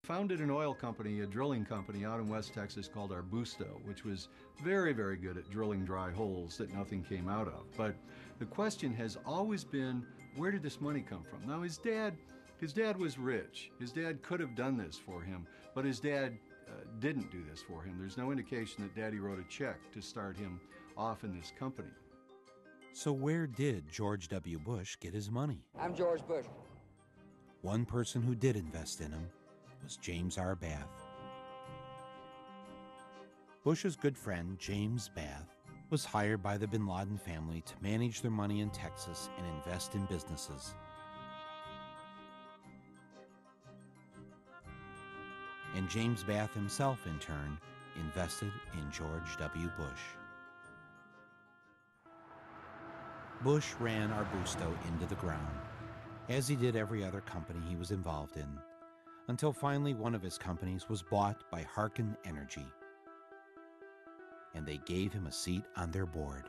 Founded an oil company, a drilling company out in West Texas called Arbusto, which was very, very good at drilling dry holes that nothing came out of. But the question has always been, where did this money come from? Now, his dad was rich. His dad could have done this for him, but his dad didn't do this for him. There's no indication that Daddy wrote a check to start him off in this company. So where did George W. Bush get his money? I'm George Bush. One person who did invest in him was James R. Bath. Bush's good friend, James Bath, was hired by the bin Laden family to manage their money in Texas and invest in businesses. And James Bath himself, in turn, invested in George W. Bush. Bush ran Arbusto into the ground, as he did every other company he was involved in, until finally one of his companies was bought by Harken Energy, and they gave him a seat on their board.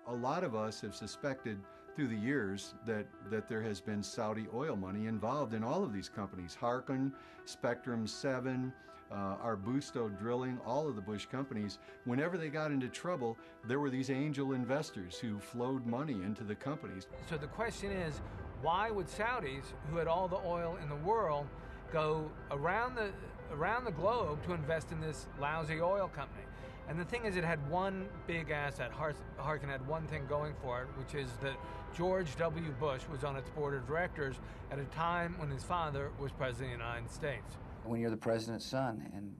A lot of us have suspected through the years that there has been Saudi oil money involved in all of these companies. Harken, Spectrum 7, Arbusto Drilling, all of the Bush companies. Whenever they got into trouble, there were these angel investors who flowed money into the companies. So the question is, why would Saudis, who had all the oil in the world, go around the globe to invest in this lousy oil company? And the thing is, it had one big asset. Harken had one thing going for it, which is that George W. Bush was on its board of directors at a time when his father was president of the United States. When you're the president's son and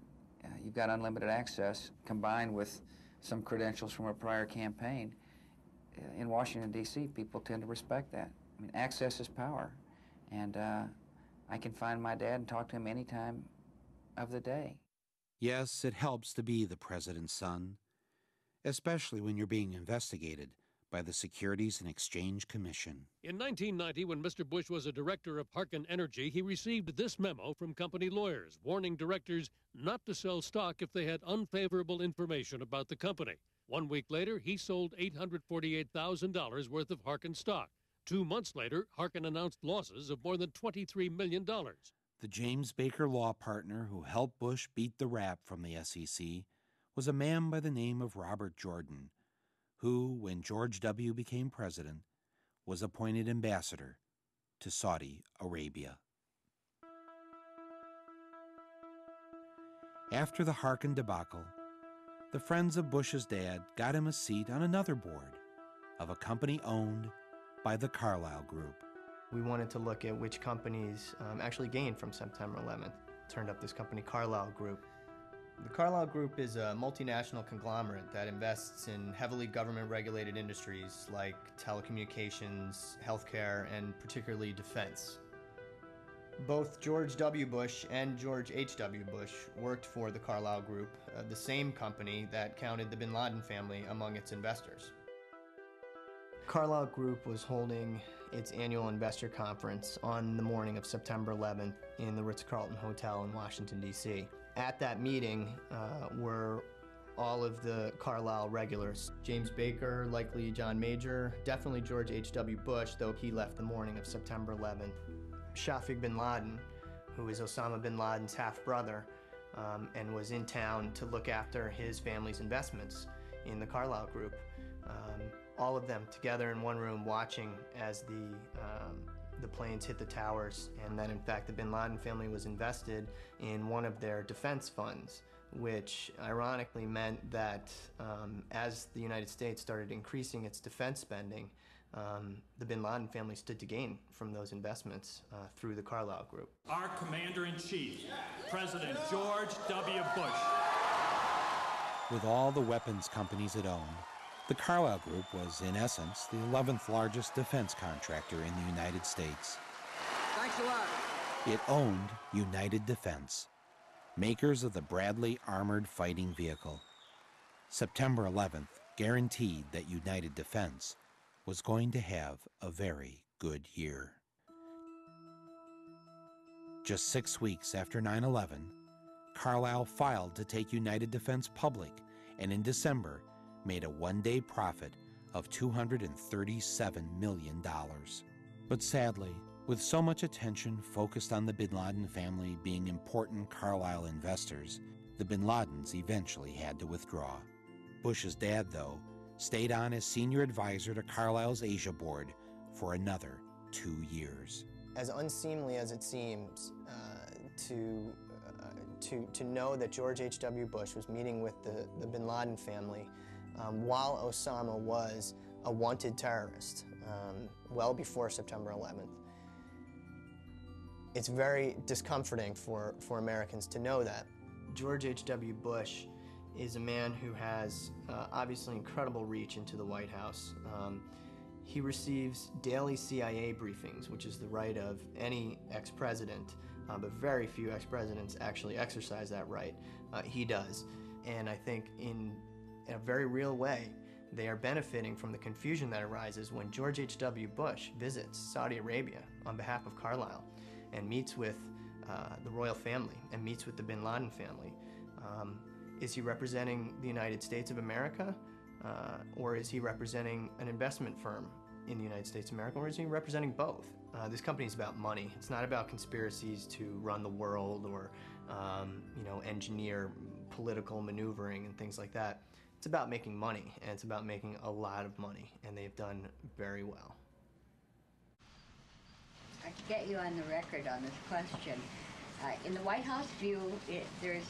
you've got unlimited access combined with some credentials from a prior campaign, in Washington, D.C., people tend to respect that. I mean, access is power. And I can find my dad and talk to him any time of the day. Yes, it helps to be the president's son, especially when you're being investigated by the Securities and Exchange Commission. In 1990, when Mr. Bush was a director of Harken Energy, he received this memo from company lawyers warning directors not to sell stock if they had unfavorable information about the company. 1 week later, he sold $848,000 worth of Harken stock. 2 months later, Harken announced losses of more than $23 million. The James Baker law partner who helped Bush beat the rap from the SEC was a man by the name of Robert Jordan, who, when George W. became president, was appointed ambassador to Saudi Arabia. After the Harken debacle, the friends of Bush's dad got him a seat on another board of a company owned by the Carlyle Group. We wanted to look at which companies actually gained from September 11th. Turned up this company, Carlyle Group. The Carlyle Group is a multinational conglomerate that invests in heavily government-regulated industries like telecommunications, healthcare, and particularly defense. Both George W. Bush and George H.W. Bush worked for the Carlyle Group, the same company that counted the bin Laden family among its investors. Carlyle Group was holding its annual investor conference on the morning of September 11th in the Ritz-Carlton Hotel in Washington, D.C. At that meeting were all of the Carlyle regulars. James Baker, likely John Major, definitely George H.W. Bush, though he left the morning of September 11th. Shafiq bin Laden, who is Osama bin Laden's half-brother, and was in town to look after his family's investments in the Carlyle Group. All of them together in one room watching as the planes hit the towers, and that in fact the bin Laden family was invested in one of their defense funds, which ironically meant that as the United States started increasing its defense spending, the bin Laden family stood to gain from those investments through the Carlyle Group. Our Commander-in-Chief, President George W. Bush. With all the weapons companies it owned, the Carlyle Group was, in essence, the 11th largest defense contractor in the United States. Thanks a lot. It owned United Defense, makers of the Bradley Armored Fighting Vehicle. September 11th guaranteed that United Defense was going to have a very good year. Just 6 weeks after 9/11, Carlyle filed to take United Defense public, and in December made a one-day profit of $237 million. But sadly, With so much attention focused on the bin Laden family being important Carlyle investors, the bin Ladens eventually had to withdraw. Bush's dad, though, stayed on as senior advisor to Carlyle's Asia board for another 2 years. As unseemly as it seems to know that George H.W. Bush was meeting with the bin Laden family while Osama was a wanted terrorist, well before September 11th. It's very discomforting for Americans to know that. George H.W. Bush is a man who has obviously incredible reach into the White House. He receives daily CIA briefings, which is the right of any ex-president, but very few ex-presidents actually exercise that right. He does. And I think in a very real way, they are benefiting from the confusion that arises when George H.W. Bush visits Saudi Arabia on behalf of Carlyle and meets with the royal family and meets with the bin Laden family. Is he representing the United States of America, or is he representing an investment firm in the United States of America, or is he representing both? This company is about money. It's not about conspiracies to run the world or engineer political maneuvering and things like that. It's about making money, and it's about making a lot of money, and they've done very well. I can get you on the record on this question. In the White House view, there's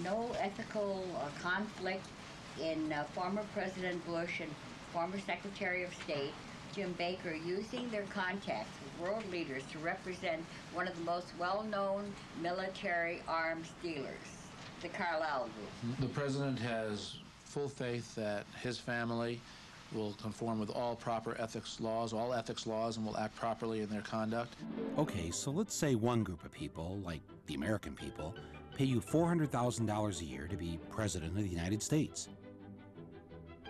no ethical conflict in former President Bush and former Secretary of State Jim Baker using their contacts with world leaders to represent one of the most well-known military arms dealers, the Carlyle Group. The President has full faith that his family will conform with all proper ethics laws, and will act properly in their conduct. Okay, so let's say one group of people, like the American people, pay you $400,000 a year to be President of the United States.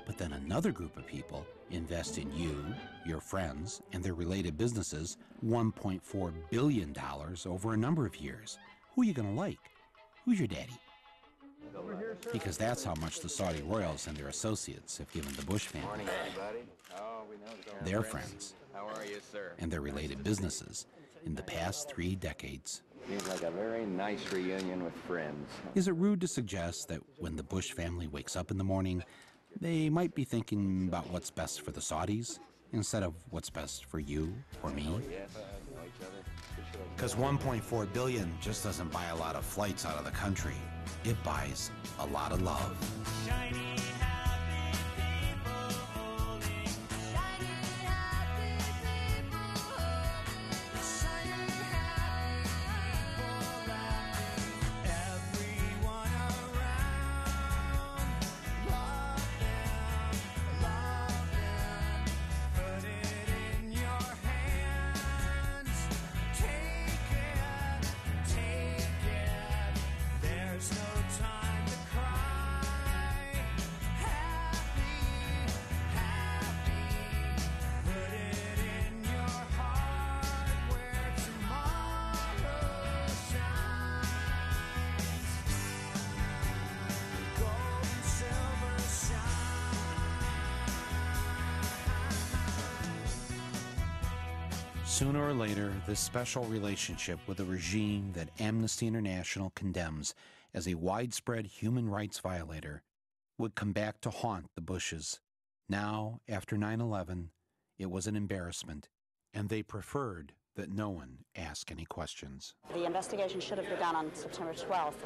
But then another group of people invest in you, your friends, and their related businesses $1.4 billion over a number of years. Who are you going to like? Who's your daddy? Because that's how much the Saudi royals and their associates have given the Bush family. Morning, everybody. Oh, we know their friends. How are you, sir? And their related businesses in the past 3 decades. Seems like a very nice reunion with friends. Is it rude to suggest that when the Bush family wakes up in the morning, they might be thinking about what's best for the Saudis instead of what's best for you or me? Because $1.4 billion just doesn't buy a lot of flights out of the country. It buys a lot of love. Sooner or later, this special relationship with a regime that Amnesty International condemns as a widespread human rights violator would come back to haunt the Bushes. Now, after 9/11, it was an embarrassment, and they preferred that no one ask any questions. The investigation should have begun on September 12th.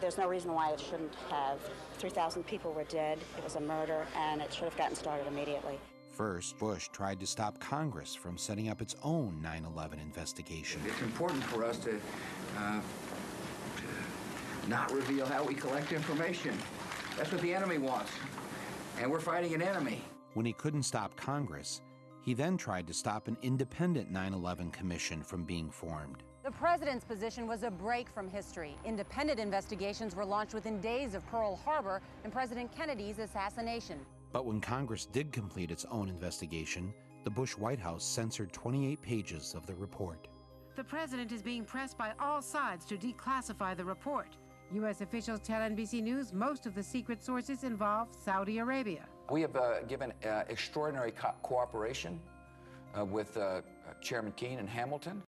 There's no reason why it shouldn't have. 3,000 people were dead, it was a murder, and it should have gotten started immediately. First, Bush tried to stop Congress from setting up its own 9/11 investigation. It's important for us to not reveal how we collect information. That's what the enemy wants, and we're fighting an enemy. When he couldn't stop Congress, he then tried to stop an independent 9/11 commission from being formed. The president's position was a break from history. Independent investigations were launched within days of Pearl Harbor and President Kennedy's assassination. But when Congress did complete its own investigation, the Bush White House censored 28 pages of the report. The president is being pressed by all sides to declassify the report. U.S. officials tell NBC News most of the secret sources involve Saudi Arabia. We have given extraordinary cooperation with Chairman Keene in Hamilton.